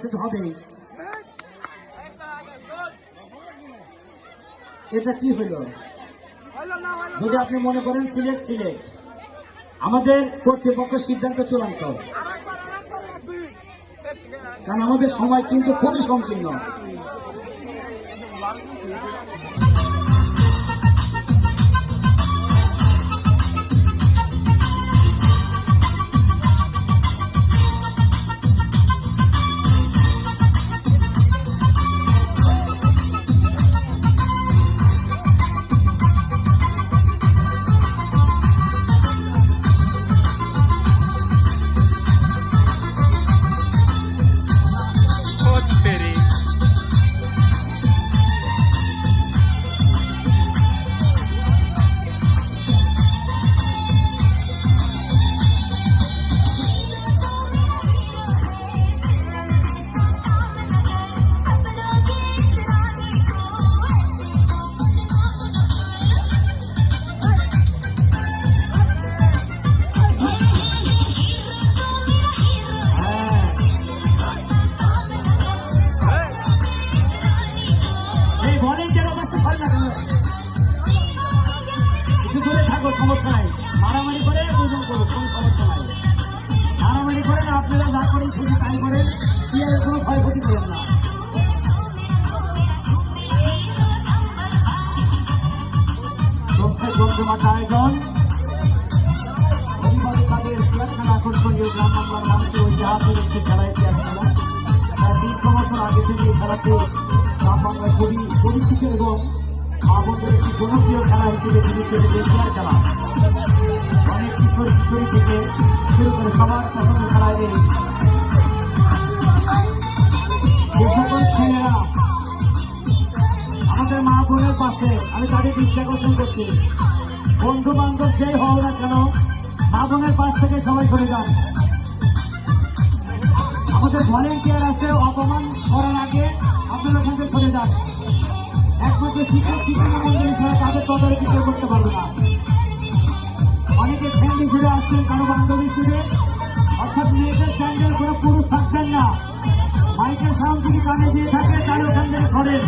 যাইতে তো হবে। এটা কি হইল? যদি আপনি মনে করেন সিলেক্ট, আমাদের কর্তৃপক্ষ সিদ্ধান্ত চূড়ান্ত, কারণ আমাদের সময় কিন্তু খুবই সংকীর্ণ। সমস্যা নাই, মারামারি করে ওজন করুন, কোন সমস্যা নাই। মারামারি করেন, আপনারা যা করেন শুধু তাই করেন, প্লেয়ারের কোনো ক্ষয়ক্ষতি করেন না। জমজমাট আয়োজন, অভিভাবক তাদের প্লেয়ার খেলা আকর্ষণীয় গ্রাম বাংলার মানুষের ঐতিহাসিক একটি খেলা, ইতিহাস খেলা। প্রায় 300 বছর আগে থেকে এই খেলাতে গ্রাম বাংলায় খুবই পরিচিত এবং আমাদের একটি জনপ্রিয় খেলা হিসেবে প্লেয়ার খেলা। অনেক কিশোর কিশোরী থেকে শুরু করে সবার পছন্দের খেলায় নেই। যে সকল ছেলেরা আমাদের মা বোনের পাশে, আমি তাদের দৃষ্টি আকর্ষণ করছি, বন্ধু বান্ধব যেই হও না কেন, মা বোনের পাশ থেকে সবাই সরে যান। আমাদের ভলেন্টিয়ার আছে, অপমান করার আগে আপনারা ওখান থেকে সরে যান। একমাত্র শিক্ষক শিক্ষা মন্ডলী ছাড়া তাদের তদারকি কেউ করতে পারবে না। অনেকে ফ্রেন্ড হিসেবে আসছেন, কারো বান্ধব হিসেবে, অর্থাৎ মেয়েদের স্যান্ডেল কোনো পুরুষ থাকবেন না। মাইকের সাউন্ড যদি কানে দিয়ে থাকে তাহলে ওখান থেকে সরেন।